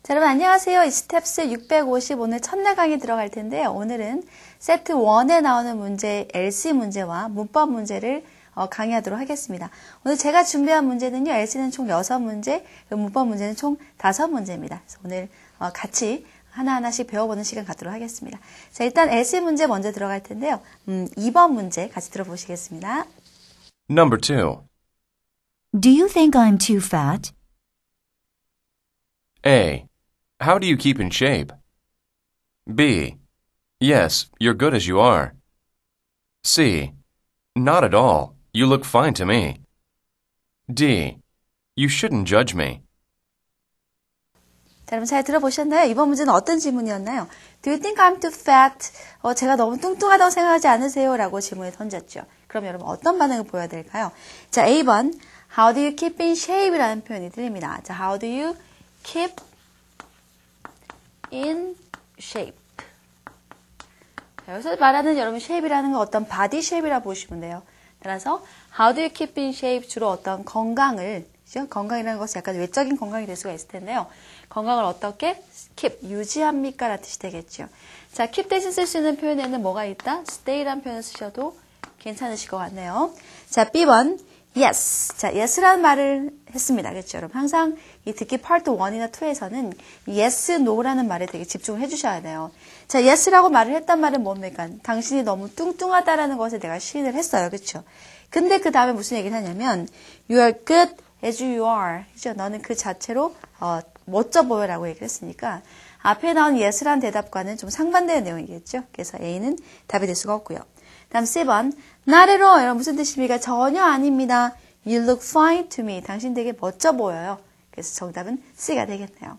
자, 여러분 안녕하세요. 이 스텝스 650 오늘 첫날 강의 들어갈 텐데요. 오늘은 세트 1에 나오는 문제, LC 문제와 문법 문제를 강의하도록 하겠습니다. 오늘 제가 준비한 문제는요. LC는 총 6문제, 문법 문제는 총 5문제입니다. 그래서 오늘 같이 하나하나씩 배워보는 시간 갖도록 하겠습니다. 자, 일단 LC 문제 먼저 들어갈 텐데요. 2번 문제 같이 들어보시겠습니다. Number 2. Do you think I'm too fat? A. How do you keep in shape? B. Yes, you're good as you are. C. Not at all. You look fine to me. D. You shouldn't judge me. 자, 여러분 잘 들어보셨나요? 이번 문제는 어떤 질문이었나요? Do you think I'm too fat? 제가 너무 뚱뚱하다고 생각하지 않으세요? 라고 질문을 던졌죠. 그럼 여러분 어떤 반응을 보여야 될까요? 자, A번 How do you keep in shape? 라는 표현이 들립니다. 자, How do you keep in shape? 자, 여기서 말하는 여러분 shape이라는 건 어떤 body shape이라고 보시면 돼요. 따라서 How do you keep in shape? 주로 어떤 건강을, 그죠? 건강이라는 것은 약간 외적인 건강이 될 수가 있을 텐데요. 건강을 어떻게 keep, 유지합니까? 라는 뜻이 되겠죠. 자, keep 대신 쓸 수 있는 표현에는 뭐가 있다? stay라는 표현을 쓰셔도 괜찮으실 것 같네요. 자, B번 yes. 자, yes라는 말을 했습니다. 그렇죠? 여러분 항상 이 듣기 파트 1이나 2에서는 yes, no라는 말에 되게 집중을 해주셔야 돼요. 자, yes라고 말을 했단 말은 뭡니까? 당신이 너무 뚱뚱하다라는 것에 내가 시인을 했어요. 그렇죠? 근데 그 다음에 무슨 얘기를 하냐면 you are good as you are. 그죠? 너는 그 자체로 멋져 보여라고 얘기를 했으니까 앞에 나온 yes라는 대답과는 좀 상반되는 내용이겠죠? 그래서 A는 답이 될 수가 없고요. 다음 C번 Not at all. 여러분 무슨 뜻입니까? 전혀 아닙니다. You look fine to me. 당신 되게 멋져 보여요. 그래서 정답은 C가 되겠네요.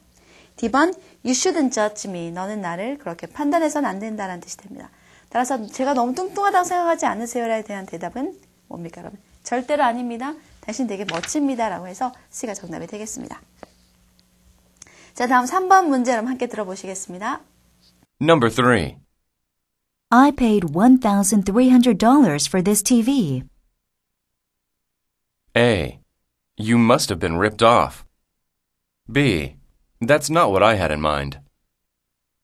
D번 You shouldn't judge me. 너는 나를 그렇게 판단해서는 안 된다는 뜻이 됩니다. 따라서 제가 너무 뚱뚱하다고 생각하지 않으세요에 대한 대답은 뭡니까 여러분? 절대로 아닙니다. 당신 되게 멋집니다. 라고 해서 C가 정답이 되겠습니다. 자, 다음 3번 문제 여러분 함께 들어보시겠습니다. Number 3. I paid $1,300 for this TV. A. You must have been ripped off. B. That's not what I had in mind.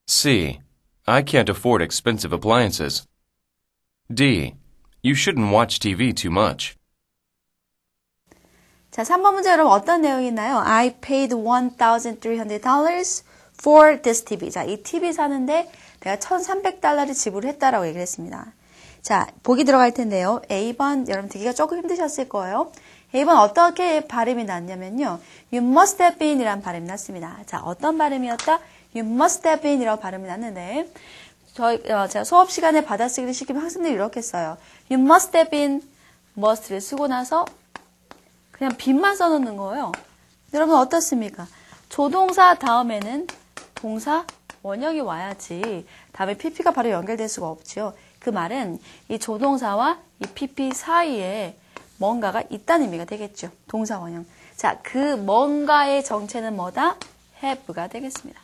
C. I can't afford expensive appliances. D. You shouldn't watch TV too much. 자, 3번 문제 여러분 어떤 내용이 있나요? I paid $1,300 for this TV. 자, 이 TV 사는데 내가 $1,300를 지불했다라고 얘기를 했습니다. 자, 보기 들어갈 텐데요. A번 여러분 듣기가 조금 힘드셨을 거예요. A번 어떻게 발음이 났냐면요. You must have been 이라는 발음이 났습니다. 자, 어떤 발음이었다? You must have been 이라고 발음이 났는데 제가 수업 시간에 받아쓰기를 시키면 학생들이 이렇게 써요. You must have been must를 쓰고 나서 그냥 be만 써놓는 거예요. 여러분 어떻습니까? 조동사 다음에는 동사 원형이 와야지 다음에 PP가 바로 연결될 수가 없죠. 그 말은 이 조동사와 이 PP 사이에 뭔가가 있다는 의미가 되겠죠. 동사 원형. 자, 그 뭔가의 정체는 뭐다? have가 되겠습니다.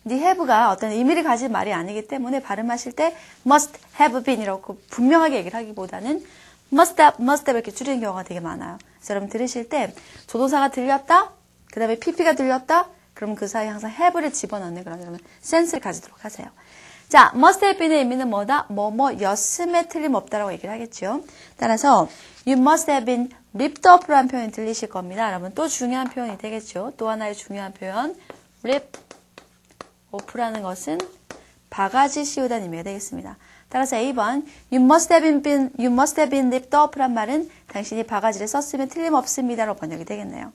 근데 have가 어떤 의미를 가진 말이 아니기 때문에 발음하실 때 must have been 이라고 분명하게 얘기를 하기보다는 must have 이렇게 줄이는 경우가 되게 많아요. 그래서 여러분 들으실 때 조동사가 들렸다? 그 다음에 PP가 들렸다? 그럼 그 사이에 항상 have를 집어넣는 그런 여러분 센스를 가지도록 하세요. 자, must have been의 의미는 뭐다? 뭐뭐였음에 틀림없다라고 얘기를 하겠죠. 따라서 you must have been ripped off라는 표현이 들리실 겁니다. 여러분 또 중요한 표현이 되겠죠. 또 하나의 중요한 표현 rip off라는 것은 바가지 씌우다는 의미가 되겠습니다. 따라서 A번 you must have been ripped off란 말은 당신이 바가지를 썼으면 틀림없습니다로 번역이 되겠네요.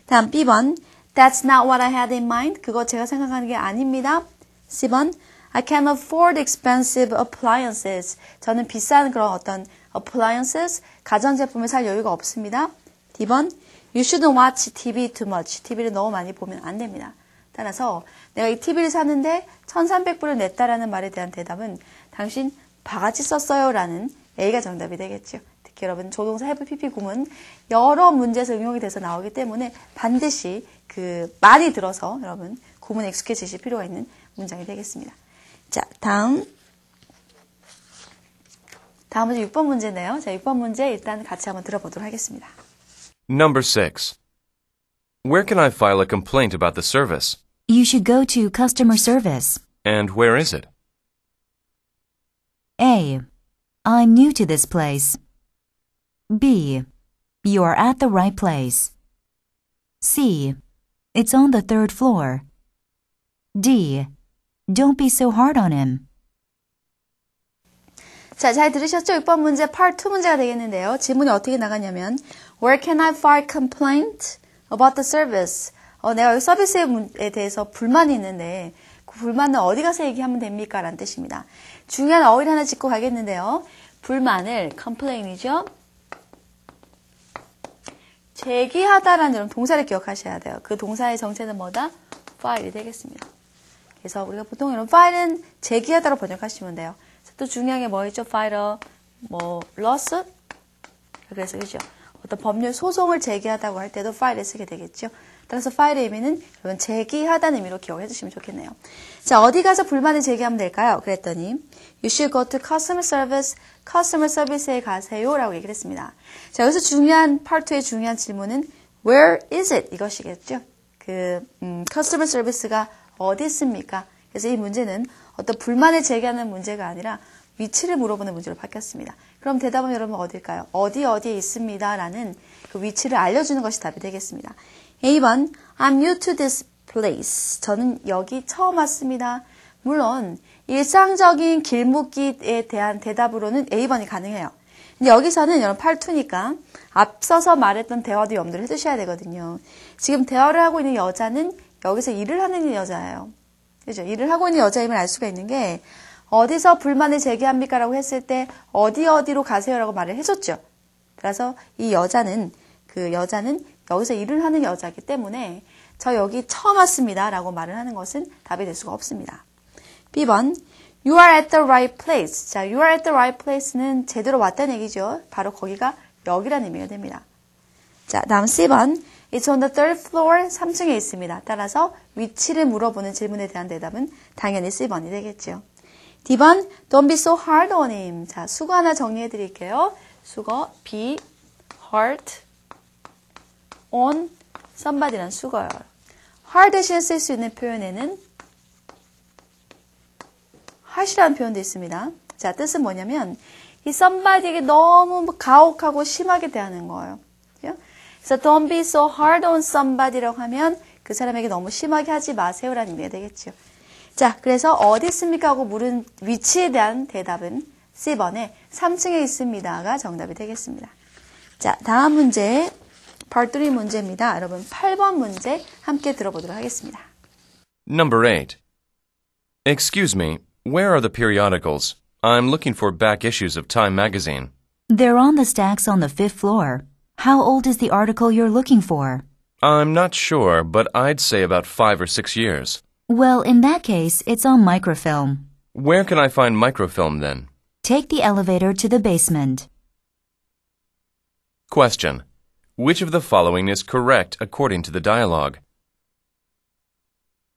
다음 B번 That's not what I had in mind. 그거 제가 생각하는 게 아닙니다. C번 I can't afford expensive appliances. 저는 비싼 그런 어떤 appliances, 가전제품을 살 여유가 없습니다. D번 You shouldn't watch TV too much. TV를 너무 많이 보면 안 됩니다. 따라서 내가 이 TV를 샀는데 1,300불을 냈다라는 말에 대한 대답은 당신 바가지 썼어요 라는 A가 정답이 되겠죠. 특히 여러분 조동사 have, PP 구문 여러 문제에서 응용이 돼서 나오기 때문에 반드시 그 말이 들어서 여러분 구문에 익숙해지실 필요가 있는 문장이 되겠습니다. 자, 다음은 6번 문제네요. 자, 6번 문제 일단 같이 한번 들어보도록 하겠습니다. Number 6. Where can I file a complaint about the service? You should go to customer service. And where is it? A. I'm new to this place. B. You are at the right place. C. It's on the 3rd floor. D. Don't be so hard on him. 자, 잘 들으셨죠? 6번 문제 Part 2 문제가 되겠는데요. 질문이 어떻게 나가냐면 Where can I file complaint about the service? 내가 여기 서비스에 대해서 불만이 있는데 그 불만은 어디 가서 얘기하면 됩니까? 라는 뜻입니다. 중요한 어휘를 하나 짚고 가겠는데요. 불만을 complain이죠. 제기하다라는 이런 동사를 기억하셔야 돼요. 그 동사의 정체는 뭐다? file이 되겠습니다. 그래서 우리가 보통 이런 file은 제기하다로 번역하시면 돼요. 또 중요한 게 뭐 있죠? filer, lawsuit? 그래서 그죠? 어떤 법률 소송을 제기하다고 할 때도 file을 쓰게 되겠죠. 따라서 file의 의미는 여러분 제기하다는 의미로 기억해 주시면 좋겠네요. 자, 어디 가서 불만을 제기하면 될까요? 그랬더니 You should go to customer service, customer service에 가세요 라고 얘기를 했습니다. 자, 여기서 중요한 파트의 중요한 질문은 Where is it? 이것이겠죠. customer service가 어디 있습니까? 그래서 이 문제는 어떤 불만을 제기하는 문제가 아니라 위치를 물어보는 문제로 바뀌었습니다. 그럼 대답은 여러분 어딜까요? 어디에 있습니다. 라는 그 위치를 알려주는 것이 답이 되겠습니다. A번, I'm new to this place. 저는 여기 처음 왔습니다. 물론 일상적인 길묻기에 대한 대답으로는 A번이 가능해요. 근데 여기서는 여러분 Part2니까 앞서서 말했던 대화도 염두를 해두셔야 되거든요. 지금 대화를 하고 있는 여자는 여기서 일을 하는 여자예요. 그죠? 일을 하고 있는 여자임을 알 수가 있는 게 어디서 불만을 제기합니까? 라고 했을 때 어디로 가세요? 라고 말을 해줬죠. 따라서 이 여자는 여기서 일을 하는 여자이기 때문에 저 여기 처음 왔습니다. 라고 말을 하는 것은 답이 될 수가 없습니다. B번 You are at the right place. 자, You are at the right place는 제대로 왔다는 얘기죠. 바로 거기가 여기라는 의미가 됩니다. 자, 다음 C번 It's on the 3rd floor. 3층에 있습니다. 따라서 위치를 물어보는 질문에 대한 대답은 당연히 C번이 되겠죠. D번 Don't be so hard on him. 자, 수거 하나 정리해 드릴게요. 수거 be hard on somebody란 수거예요. hard 대신에 쓸 수 있는 표현에는 harsh라는 표현도 있습니다. 자, 뜻은 뭐냐면 이 somebody에게 너무 가혹하고 심하게 대하는 거예요. 그래서 don't be so hard on somebody라고 하면 그 사람에게 너무 심하게 하지 마세요라는 의미가 되겠죠. 자, 그래서 어디 있습니까? 하고 물은 위치에 대한 대답은 C번에 3층에 있습니다가 정답이 되겠습니다. 자, 다음 문제 Part 3 문제입니다. 여러분 8번 문제 함께 들어보도록 하겠습니다. Number 8. Excuse me, where are the periodicals? I'm looking for back issues of Time magazine. They're on the stacks on the 5th floor. How old is the article you're looking for? I'm not sure, but I'd say about 5 or 6 years. Well, in that case, it's on microfilm. Where can I find microfilm then? Take the elevator to the basement. Question. Which of the following is correct according to the dialogue?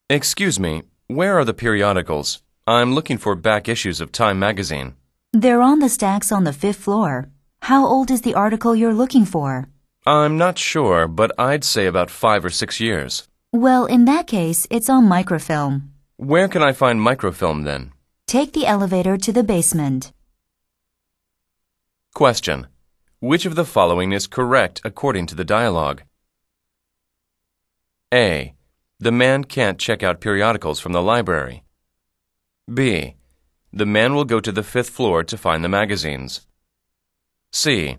Excuse me, where are the periodicals? I'm looking for back issues of Time magazine. They're on the stacks on the 5th floor. How old is the article you're looking for? I'm not sure, but I'd say about 5 or 6 years. Well, in that case, it's on microfilm. Where can I find microfilm then? Take the elevator to the basement. Question. Which of the following is correct according to the dialogue? A. The man can't check out periodicals from the library. B. The man will go to the 5th floor to find the magazines. C.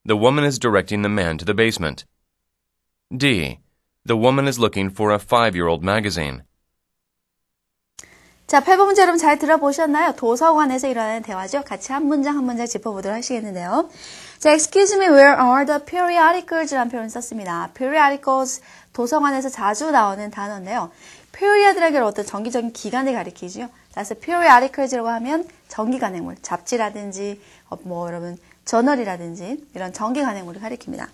The woman is directing the man to the basement. D. The woman is looking for a 5-year-old magazine. 자, 8번 문제 여러분 잘 들어보셨나요? 도서관에서 일어나는 대화죠. 같이 한 문장 한 문장 짚어보도록 하시겠는데요. 자, excuse me, where are the periodicals? 라는 표현을 썼습니다. periodicals, 도서관에서 자주 나오는 단어인데요. period이라는 게 어떤 정기적인 기간을 가리키죠. 그래서 periodicals라고 하면 정기 간행물, 잡지라든지 여러분 저널이라든지 이런 정기 간행물을 가리킵니다.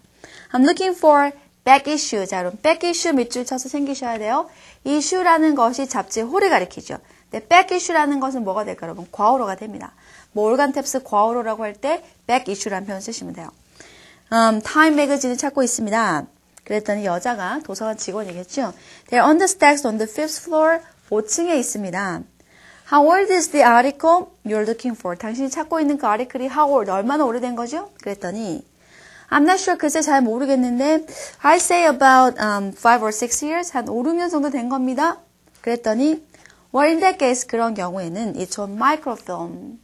I'm looking for back issue. 자, 여러분 back issue 밑줄 쳐서 생기셔야 돼요. issue라는 것이 잡지의 홀을 가리키죠. 근데 back issue라는 것은 뭐가 될까요, 여러분? 과오로가 됩니다. 몰간 탭스 과오로라고 할 때 back issue라는 표현 쓰시면 돼요. 타임 매거진을 찾고 있습니다. 그랬더니 여자가 도서관 직원이겠죠. They're on the stacks on the fifth floor. 5층에 있습니다. How old is the article you're looking for? 당신이 찾고 있는 그 아티클이 how old, 얼마나 오래된 거죠? 그랬더니 I'm not sure, 글쎄 잘 모르겠는데 I say about 5 or 6 years, 한 5, 6년 정도 된 겁니다. 그랬더니 well, in that case, 그런 경우에는 it's on microfilm.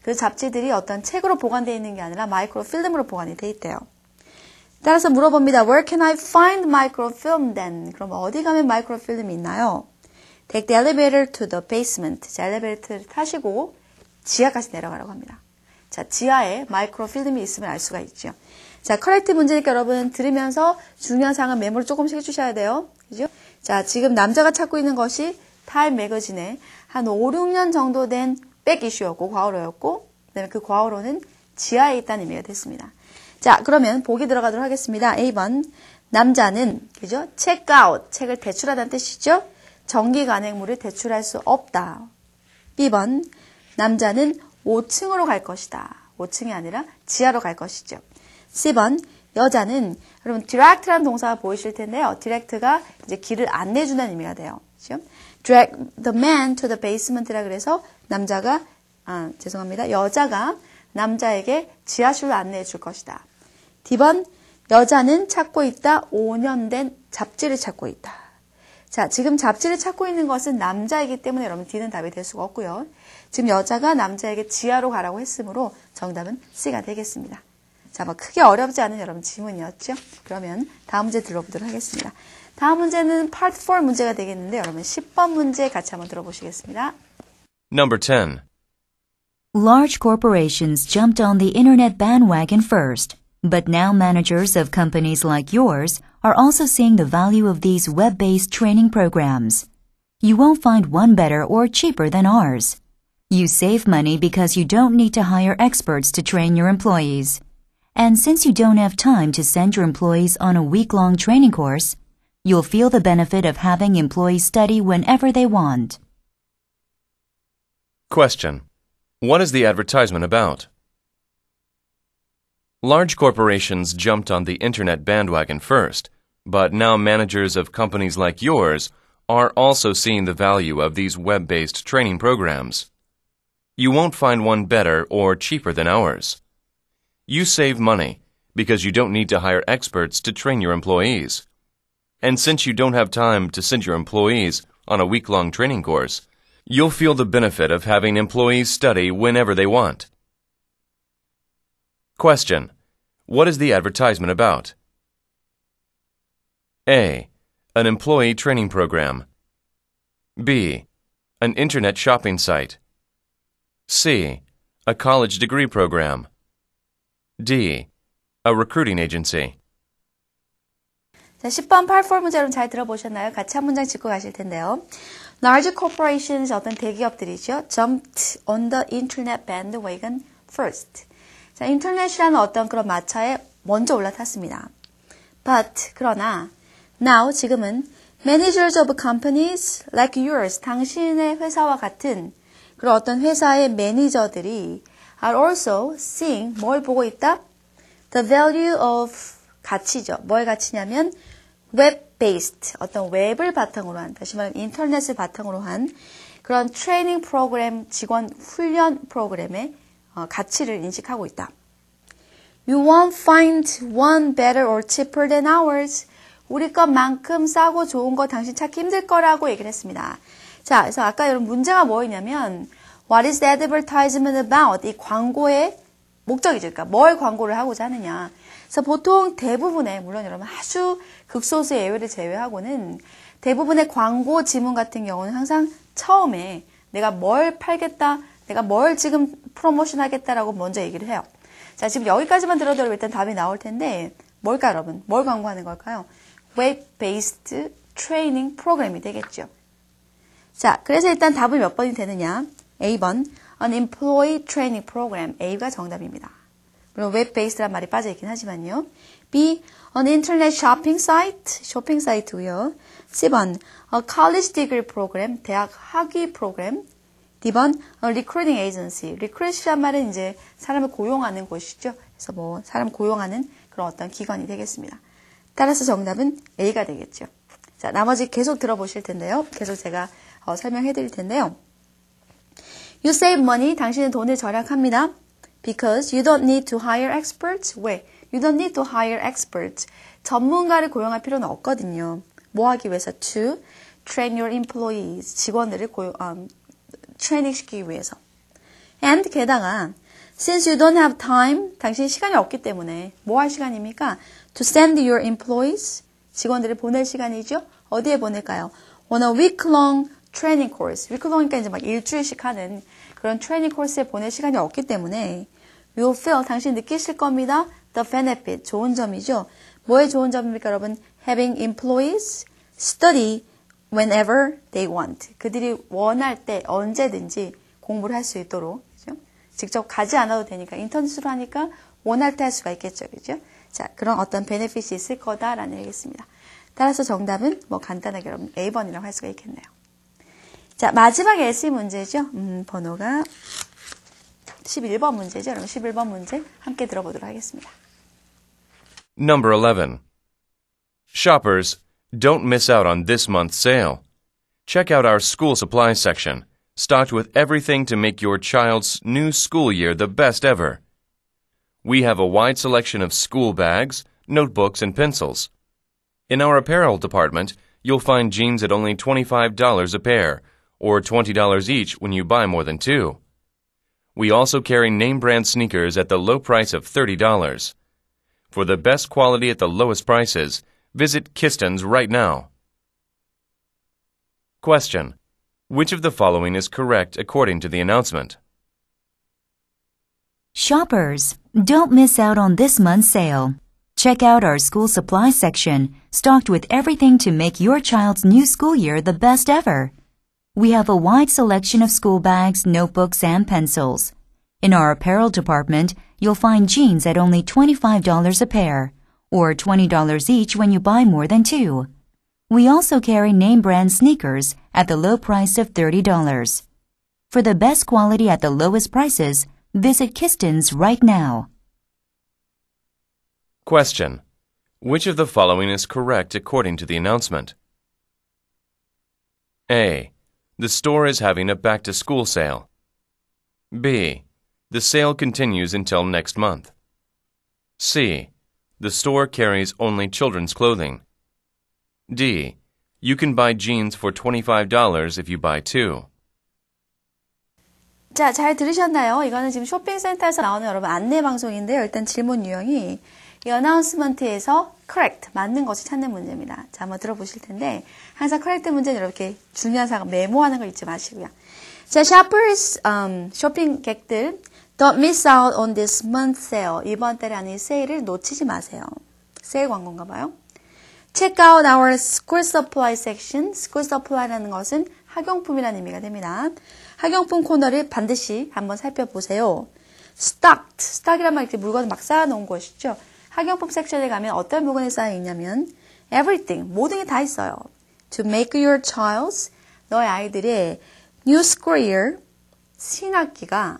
그 잡지들이 어떤 책으로 보관되어 있는 게 아니라 마이크로필름으로 보관이 돼 있대요. 따라서 물어봅니다. Where can I find microfilm then? 그럼 어디 가면 마이크로필름이 있나요? Take the elevator to the basement. 자, 엘리베이터를 타시고 지하까지 내려가라고 합니다. 자, 지하에 마이크로필름이 있으면 알 수가 있죠. 자, 커렉트 문제니까 여러분 들으면서 중요한 사항은 메모를 조금씩 해주셔야 돼요. 그죠? 자, 지금 남자가 찾고 있는 것이 타임 매거진에 한 5, 6년 정도 된 백 이슈였고 과거로였고 그다음에 그 과거로는 지하에 있다는 의미가 됐습니다. 자, 그러면 보기 들어가도록 하겠습니다. A번 남자는 그죠? 체크아웃, 책을 대출하다는 뜻이죠. 정기 간행물을 대출할 수 없다. B번 남자는 5층으로 갈 것이다. 5층이 아니라 지하로 갈 것이죠. C번 여자는 여러분 direct라는 동사가 보이실 텐데요. direct가 이제 길을 안내주는 의미가 돼요. 그렇죠? Drag the man to the basement라 그래서 여자가 남자에게 지하실로 안내해 줄 것이다. D번 여자는 찾고 있다. 5년 된 잡지를 찾고 있다. 자, 지금 잡지를 찾고 있는 것은 남자이기 때문에 여러분 D는 답이 될 수가 없고요. 지금 여자가 남자에게 지하로 가라고 했으므로 정답은 C가 되겠습니다. 자, 뭐 크게 어렵지 않은 여러분 지문이었죠? 그러면 다음 문제 들어보도록 하겠습니다. 다음 문제는 Part 4 문제가 되겠는데 여러분 10번 문제 같이 한번 들어보시겠습니다. Number 10. Large corporations jumped on the internet bandwagon first, but now managers of companies like yours are also seeing the value of these web-based training programs. You won't find one better or cheaper than ours. You save money because you don't need to hire experts to train your employees. And since you don't have time to send your employees on a week-long training course, you'll feel the benefit of having employees study whenever they want. Question. What is the advertisement about? Large corporations jumped on the internet bandwagon first, but now managers of companies like yours are also seeing the value of these web-based training programs. You won't find one better or cheaper than ours. You save money because you don't need to hire experts to train your employees. And since you don't have time to send your employees on a week-long training course, you'll feel the benefit of having employees study whenever they want. Question. What is the advertisement about? A. An employee training program. B. An internet shopping site. C. A college degree program. D. A recruiting agency. 자, 10번 8-4 문제 여러분 잘 들어보셨나요? 같이 한 문장 짚고 가실 텐데요. Large corporations, 어떤 대기업들이죠. Jumped on the internet bandwagon first. 자, 인터넷이라는 어떤 그런 마차에 먼저 올라탔습니다. But, 그러나, now, 지금은 managers of companies like yours, 당신의 회사와 같은 그런 어떤 회사의 매니저들이 are also seeing, 뭘 보고 있다? The value of 가치죠. 뭘 가치냐면 web-based, 어떤 웹을 바탕으로 한, 다시 말하면 인터넷을 바탕으로 한 그런 트레이닝 프로그램, 직원 훈련 프로그램의 가치를 인식하고 있다. You won't find one better or cheaper than ours. 우리 것만큼 싸고 좋은 거 당신 찾기 힘들 거라고 얘기를 했습니다. 자, 그래서 아까 여러분 문제가 뭐였냐면 What is the advertisement about? 이 광고의 목적이죠. 그러니까 뭘 광고를 하고자 하느냐. 그래서 보통 대부분의, 물론 여러분 아주 극소수의 예외를 제외하고는 대부분의 광고 지문 같은 경우는 항상 처음에 내가 뭘 팔겠다, 내가 뭘 지금 프로모션 하겠다라고 먼저 얘기를 해요. 자, 지금 여기까지만 들어도 일단 답이 나올 텐데 뭘까 여러분? 뭘 광고하는 걸까요? Web-based training 프로그램이 되겠죠. 자, 그래서 일단 답은 몇 번이 되느냐? A번, an employee training program. A가 정답입니다. 물론 웹-베이스란 말이 빠져있긴 하지만요. B, an internet shopping site. 쇼핑 사이트고요. C번, a college degree program. 대학 학위 프로그램. D번, a recruiting agency. recruit이란 말은 이제 사람을 고용하는 곳이죠. 그래서 뭐 사람 고용하는 그런 어떤 기관이 되겠습니다. 따라서 정답은 A가 되겠죠. 자, 나머지 계속 들어보실 텐데요. 계속 제가 설명해 드릴 텐데요. You save money. 당신은 돈을 절약합니다. Because you don't need to hire experts. 왜? You don't need to hire experts. 전문가를 고용할 필요는 없거든요. 뭐 하기 위해서? To train your employees. 직원들을 트레이닝 시키기 위해서. And 게다가 since you don't have time. 당신이 시간이 없기 때문에 뭐 할 시간입니까? To send your employees. 직원들을 보낼 시간이죠. 어디에 보낼까요? On a week-long training course. week-long이니까 이제 막 일주일씩 하는 그런 트레이닝 코스에 보낼 시간이 없기 때문에 you'll feel, 당신 느끼실 겁니다. The benefit, 좋은 점이죠. 뭐의 좋은 점입니까, 여러분? Having employees study whenever they want. 그들이 원할 때 언제든지 공부를 할 수 있도록, 그죠? 직접 가지 않아도 되니까 인터넷으로 하니까 원할 때 할 수가 있겠죠, 그죠? 자, 그런 어떤 베네핏이 있을 거다라는 얘기겠습니다. 따라서 정답은 뭐 간단하게 여러분 A번이라고 할 수가 있겠네요. 자, 마지막 SE 문제죠. 번호가 11번 문제죠. 여러분 11번 문제 함께 들어보도록 하겠습니다. Number 11. Shoppers, don't miss out on this month's sale. Check out our school supplies section, stocked with everything to make your child's new school year the best ever. We have a wide selection of school bags, notebooks, and pencils. In our apparel department, you'll find jeans at only $25 a pair, or $20 each when you buy more than two. We also carry name-brand sneakers at the low price of $30. For the best quality at the lowest prices, visit Kistons right now. Question. Which of the following is correct according to the announcement? Shoppers, don't miss out on this month's sale. Check out our school supplies section, stocked with everything to make your child's new school year the best ever. We have a wide selection of school bags, notebooks, and pencils. In our apparel department, you'll find jeans at only $25 a pair, or $20 each when you buy more than two. We also carry name-brand sneakers at the low price of $30. For the best quality at the lowest prices, visit Kistons right now. Question. Which of the following is correct according to the announcement? A. The store is having a back-to-school sale. B. The sale continues until next month. C. The store carries only children's clothing. D. You can buy jeans for $25 if you buy two. 자, 잘 들으셨나요? 이거는 지금 쇼핑센터에서 나오는 여러분 안내 방송인데요. 일단 질문 유형이 이 어나운스먼트에서 correct, 맞는 것을 찾는 문제입니다. 자, 한번 들어보실 텐데 항상 correct 문제는 이렇게 중요한 사항 메모하는 걸 잊지 마시고요. 자, shoppers, 쇼핑객들 don't miss out on this month's sale. 이번 달에 하는 이 세일을 놓치지 마세요. 세일 광고인가 봐요. Check out our school supply section. school supply라는 것은 학용품이라는 의미가 됩니다. 학용품 코너를 반드시 한번 살펴보세요. stock이란 말 이렇게 물건을 막 쌓아놓은 것이죠. 학용품 섹션에 가면 어떤 물건이 쌓여있냐면 everything, 모든 게 다 있어요. To make your child's, 너의 아이들의 new school year, 신학기가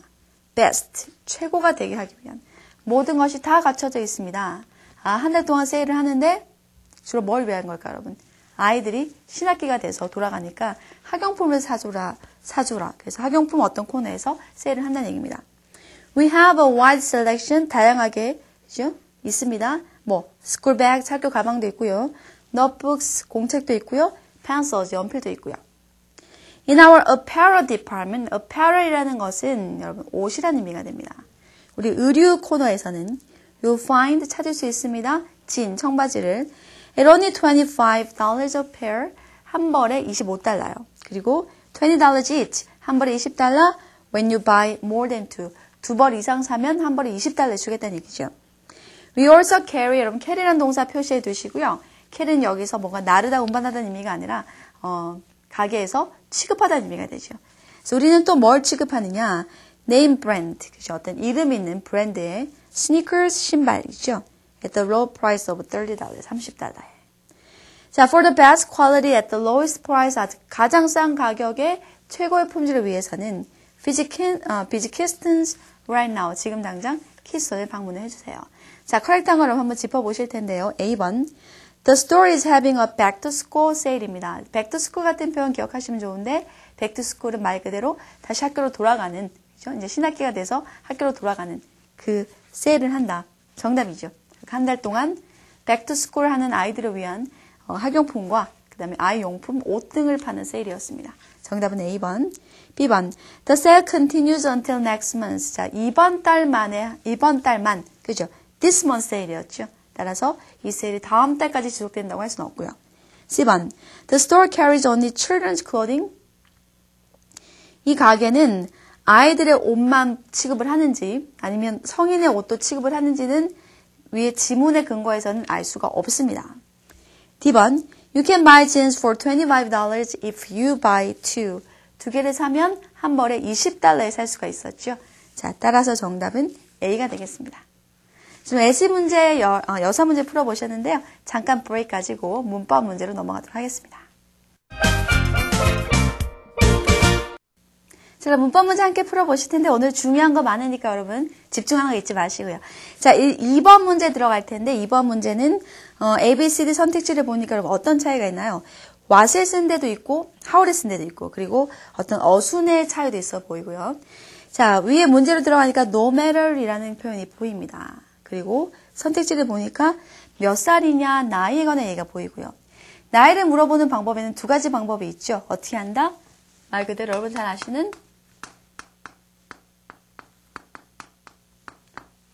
best, 최고가 되게 하기 위한 모든 것이 다 갖춰져 있습니다. 한 달 동안 세일을 하는데 주로 뭘 위한 걸까 여러분? 아이들이 신학기가 돼서 돌아가니까 학용품을 사주라. 그래서 학용품 어떤 코너에서 세일을 한다는 얘기입니다. We have a wide selection, 다양하게 그죠? 있습니다. 뭐 school bag, 학교 가방도 있고요. notebooks, 공책도 있고요. pencils, 연필도 있고요. In our apparel department, apparel이라는 것은 여러분 옷이라는 의미가 됩니다. 우리 의류 코너에서는 you'll find, 찾을 수 있습니다. 진, 청바지를 at only $25 a pair, 한 벌에 $25. 그리고 $20 each, 한 벌에 $20. When you buy more than two, 두 벌 이상 사면 한 벌에 $20 주겠다는 얘기죠. We also carry, 여러분 carry라는 동사 표시해 두시고요. carry는 여기서 뭔가 나르다 운반하다는 의미가 아니라 가게에서 취급하다는 의미가 되죠. 그래서 우리는 또 뭘 취급하느냐? name brand, 그죠? 어떤 이름 있는 브랜드의 sneakers, 신발이죠. At the low price of $30, $30. 자, for the best quality at the lowest price, 가장 싼 가격에 최고의 품질을 위해서는 visit Kistons right now, 지금 당장 키스톤을 방문을 해주세요. 자, 커렉트한 걸 한번 짚어보실 텐데요. A번, The store is having a back to school sale입니다. back to school 같은 표현 기억하시면 좋은데 back to school은 말 그대로 다시 학교로 돌아가는, 그죠? 이제 신학기가 돼서 학교로 돌아가는 그 세일을 한다. 정답이죠. 한 달 동안 back to school 하는 아이들을 위한 학용품과 그 다음에 아이용품, 옷 등을 파는 세일이었습니다. 정답은 A번. B번. The sale continues until next month. 자, 이번 달만, 그죠? This month 세일이었죠. 따라서 이 세일이 다음 달까지 지속된다고 할 수는 없고요. C번. The store carries only children's clothing. 이 가게는 아이들의 옷만 취급을 하는지 아니면 성인의 옷도 취급을 하는지는 위에 지문의 근거에서는 알 수가 없습니다. D번. You can buy jeans for $25 if you buy two. 두 개를 사면 한 벌에 $20에 살 수가 있었죠. 자, 따라서 정답은 A가 되겠습니다. 지금 예시 문제, 여사 문제 풀어보셨는데요. 잠깐 브레이크 가지고 문법 문제로 넘어가도록 하겠습니다. 제가 문법 문제 함께 풀어보실 텐데 오늘 중요한 거 많으니까 여러분 집중하는 거 잊지 마시고요. 자, 2번 문제 들어갈 텐데 2번 문제는 A, B, C, D 선택지를 보니까 여러분 어떤 차이가 있나요? what을 쓴 데도 있고 how를 쓴 데도 있고 그리고 어떤 어순의 차이도 있어 보이고요. 자, 위에 문제로 들어가니까 no matter이라는 표현이 보입니다. 그리고 선택지를 보니까 몇 살이냐 나이에 관한 얘기가 보이고요. 나이를 물어보는 방법에는 두 가지 방법이 있죠. 어떻게 한다? 말 그대로 여러분 잘 아시는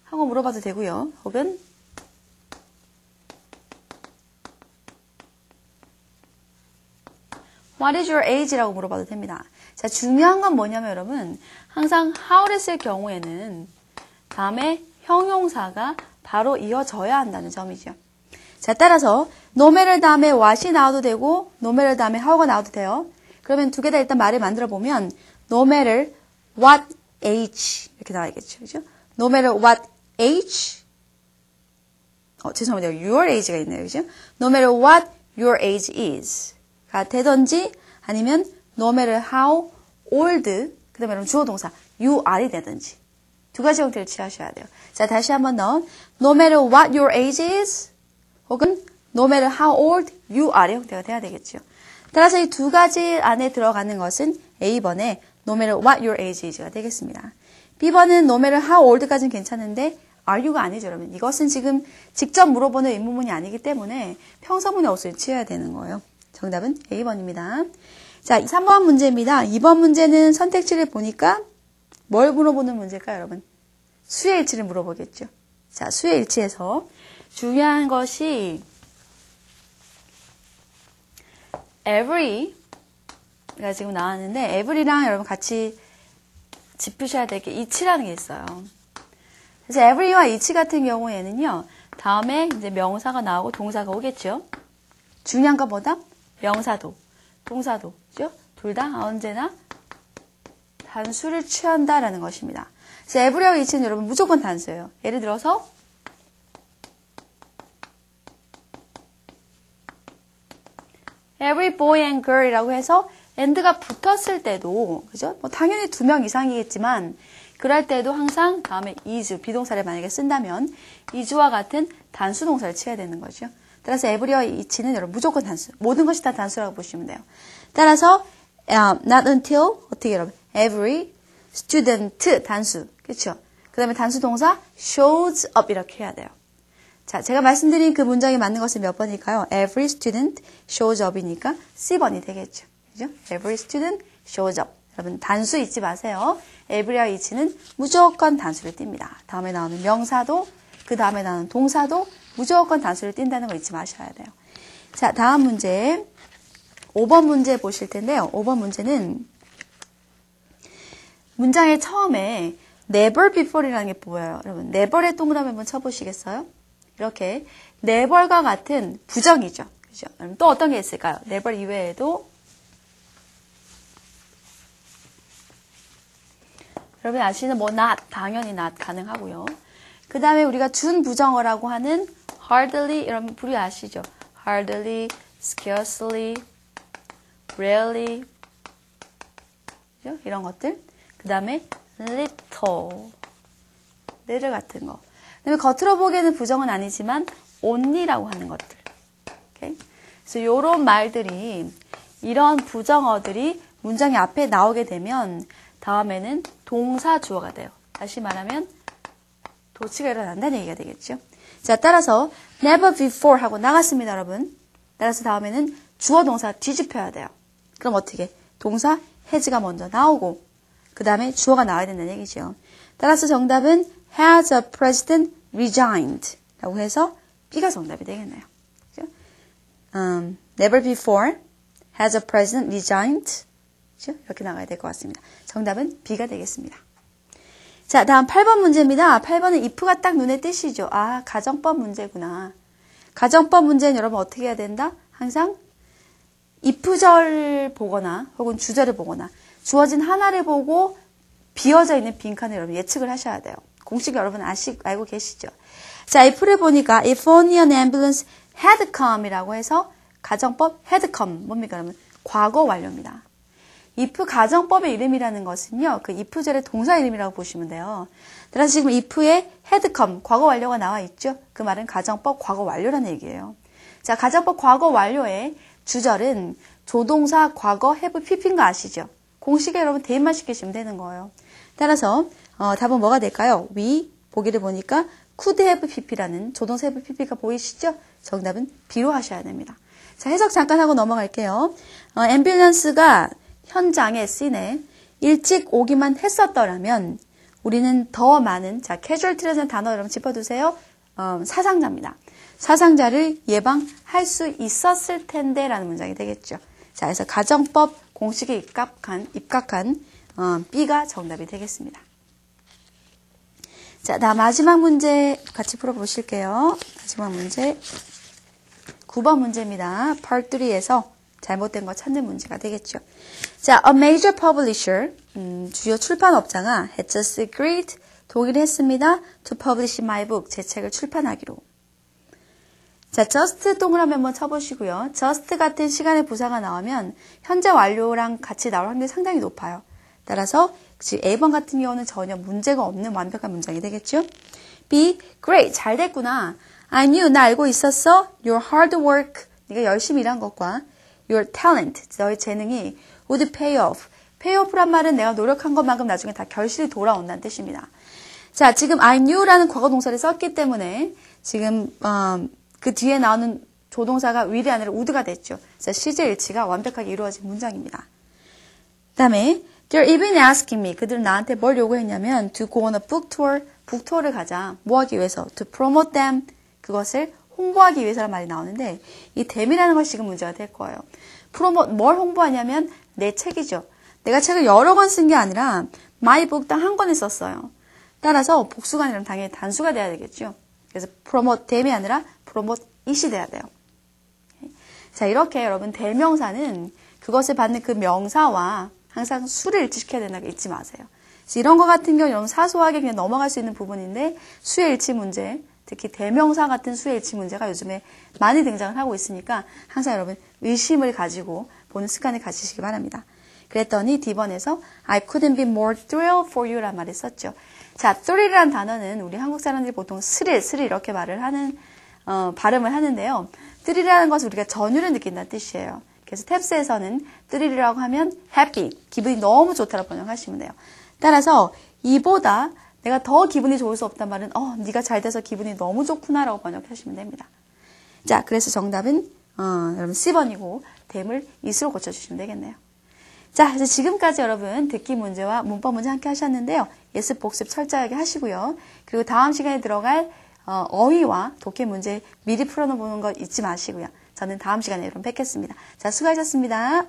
하고 물어봐도 되고요. 혹은 What is your age라고 물어봐도 됩니다. 자, 중요한 건 뭐냐면 여러분 항상 how를 쓸 경우에는 다음에 형용사가 바로 이어져야 한다는 점이죠. 자, 따라서 no matter 다음에 what이 나와도 되고 no matter 다음에 how가 나와도 돼요. 그러면 두 개 다 일단 말을 만들어 보면 no matter what age 이렇게 나와야겠죠. 그죠? No matter what age 죄송합니다. your age가 있네요. 그죠? No matter what your age is 가 되든지 아니면 no matter how old 그 다음에 여러분 주어 동사 you are이 되든지 두 가지 형태를 취하셔야 돼요. 자, 다시 한번 더 no matter what your age is 혹은 no matter how old you are의 형태가 돼야 되겠죠. 따라서 이 두 가지 안에 들어가는 것은 A번에 no matter what your age is가 되겠습니다. B번은 no matter how old까지는 괜찮은데 are you가 아니죠, 여러분. 이것은 지금 직접 물어보는 의문문이 아니기 때문에 평서문의 어순을 취해야 되는 거예요. 정답은 A번입니다. 자, 3번 문제입니다. 2번 문제는 선택지를 보니까 뭘 물어보는 문제일까요, 여러분? 수의 일치를 물어보겠죠. 자, 수의 일치에서 중요한 것이 every가 지금 나왔는데 every랑 여러분 같이 짚으셔야 될 게 each라는 게 있어요. 그래서 every와 each 같은 경우에는요. 다음에 이제 명사가 나오고 동사가 오겠죠. 중요한 것보다 명사도, 동사도, 그죠? 둘 다 언제나 단수를 취한다라는 것입니다. 그래서 every와 each는 여러분 무조건 단수예요. 예를 들어서 every boy and girl이라고 해서 and가 붙었을 때도 그죠? 뭐 당연히 2명 이상이겠지만 그럴 때도 항상 다음에 is 비동사를 만약에 쓴다면 is와 같은 단수 동사를 취해야 되는 거죠. 따라서 every와 each는 여러분 무조건 단수. 모든 것이 다 단수라고 보시면 돼요. 따라서 not until 어떻게 여러분 every student 단수 그렇죠? 그 다음에 단수 동사 shows up 이렇게 해야 돼요. 자, 제가 말씀드린 그 문장에 맞는 것은 몇 번일까요? Every student shows up이니까 C번이 되겠죠. 그죠? Every student shows up. 여러분, 단수 잊지 마세요. Every와 each는 무조건 단수를 띱니다. 다음에 나오는 명사도, 그 다음에 나오는 동사도 무조건 단수를 띈다는 거 잊지 마셔야 돼요. 자, 다음 문제. 5번 문제 보실 텐데요. 5번 문제는 문장의 처음에 never before이라는 게 보여요. 여러분, never의 동그라미 한번 쳐보시겠어요? 이렇게 never과 같은 부정이죠. 그죠? 또 어떤 게 있을까요? never 이외에도 여러분 아시는 뭐 not 당연히 not 가능하고요. 그 다음에 우리가 준부정어라고 하는 hardly 이런 부류 아시죠? hardly, scarcely, rarely 그죠? 이런 것들. 그 다음에 little, little 같은 거. 그다음에 겉으로 보기에는 부정은 아니지만 only라고 하는 것들. 오케이? 그래서 이런 말들이 이런 부정어들이 문장의 앞에 나오게 되면 다음에는 동사 주어가 돼요. 다시 말하면 도치가 일어난다는 얘기가 되겠죠. 자, 따라서 never before 하고 나갔습니다, 여러분. 따라서 다음에는 주어 동사 뒤집혀야 돼요. 그럼 어떻게? 동사 has가 먼저 나오고 그 다음에 주어가 나와야 된다는 얘기죠. 따라서 정답은 has a president resigned 라고 해서 B가 정답이 되겠네요. 그죠? Never before has a president resigned. 그죠? 이렇게 나가야 될 것 같습니다. 정답은 B가 되겠습니다. 자, 다음 8번 문제입니다. 8번은 if가 딱 눈에 띄시죠? 아, 가정법 문제구나. 가정법 문제는 여러분 어떻게 해야 된다? 항상 if절 보거나 혹은 주절을 보거나 주어진 하나를 보고 비어져 있는 빈칸을 여러분 예측을 하셔야 돼요. 공식 여러분 알고 계시죠? 자, if를 보니까 if only an ambulance had come 이라고 해서 가정법 had come 뭡니까? 그러면 과거 완료입니다. if 가정법의 이름이라는 것은요. 그 if절의 동사 이름이라고 보시면 돼요. 따라서 지금 if에 had come 과거 완료가 나와 있죠. 그 말은 가정법 과거 완료라는 얘기예요. 자, 가정법 과거 완료의 주절은 조동사 과거 have pp인 거 아시죠? 공식에 여러분 대입만 시키시면 되는 거예요. 따라서 답은 뭐가 될까요? we 보기를 보니까 could have pp라는 조동사 have pp가 보이시죠? 정답은 B로 하셔야 됩니다. 자, 해석 잠깐 하고 넘어갈게요. 앰뷸런스가 현장에 씬에 일찍 오기만 했었더라면 우리는 더 많은 자 캐주얼티라는 단어 여러분 짚어두세요. 사상자입니다. 사상자를 예방할 수 있었을 텐데 라는 문장이 되겠죠. 자, 그래서 가정법 공식에 입각한 B가 정답이 되겠습니다. 자, 다음 마지막 문제 같이 풀어보실게요. 마지막 문제 9번 문제입니다. Part 3에서 잘못된 거 찾는 문제가 되겠죠. 자, a major publisher, 주요 출판업자가 had just agreed, 동의를 했습니다. to publish my book, 제 책을 출판하기로. 자, just 동그라미 한번 쳐보시고요. just 같은 시간의 부사가 나오면 현재 완료랑 같이 나올 확률이 상당히 높아요. 따라서 A번 같은 경우는 전혀 문제가 없는 완벽한 문장이 되겠죠. B, great, 잘 됐구나. I knew, 나 알고 있었어. Your hard work, 네가 열심히 일한 것과 your talent, 너의 재능이 would pay off. pay off란 말은 내가 노력한 것만큼 나중에 다 결실이 돌아온다는 뜻입니다. 자, 지금 I knew라는 과거 동사를 썼기 때문에 지금 그 뒤에 나오는 조동사가 will이 아니라 would가 됐죠. 그래서 시제 일치가 완벽하게 이루어진 문장입니다. 그 다음에 they're even asking me. 그들은 나한테 뭘 요구했냐면 to go on a book tour. 북 투어를 가자. 뭐 하기 위해서? to promote them. 그것을 홍보하기 위해서라는 말이 나오는데 이 them이라는 것이 지금 문제가 될 거예요. promote 뭘 홍보하냐면 내 책이죠. 내가 책을 여러 권 쓴 게 아니라 my book 딱 한 권을 썼어요. 따라서 복수가 아니라 당연히 단수가 돼야 되겠죠. 그래서 promote them이 아니라 promote it이 돼야 돼요. 자, 이렇게 여러분 대명사는 그것을 받는 그 명사와 항상 수를 일치시켜야 된다고 잊지 마세요. 그래서 이런 거 같은 경우 여러분 사소하게 그냥 넘어갈 수 있는 부분인데 수의 일치 문제, 특히 대명사 같은 수의 일치 문제가 요즘에 많이 등장을 하고 있으니까 항상 여러분 의심을 가지고 보는 습관을 가지시기 바랍니다. 그랬더니 D번에서 I couldn't be more thrilled for you 라는 말을 썼죠. 자, thrill이라는 단어는 우리 한국 사람들이 보통 스릴 이렇게 말을 하는 발음을 하는데요. thrill이라는 것은 우리가 전율을 느낀다는 뜻이에요. 그래서 탭스에서는 thrill이라고 하면 happy, 기분이 너무 좋다라고 번역하시면 돼요. 따라서 이보다 내가 더 기분이 좋을 수 없단 말은 네가 잘 돼서 기분이 너무 좋구나라고 번역하시면 됩니다. 자, 그래서 정답은 여러분 C번이고 them을 it으로 고쳐주시면 되겠네요. 자, 그래서 지금까지 여러분 듣기 문제와 문법 문제 함께 하셨는데요. 예습 복습 철저하게 하시고요. 그리고 다음 시간에 들어갈 어휘와 독해 문제 미리 풀어놓는 거 잊지 마시고요. 저는 다음 시간에 여러분 뵙겠습니다. 자, 수고하셨습니다.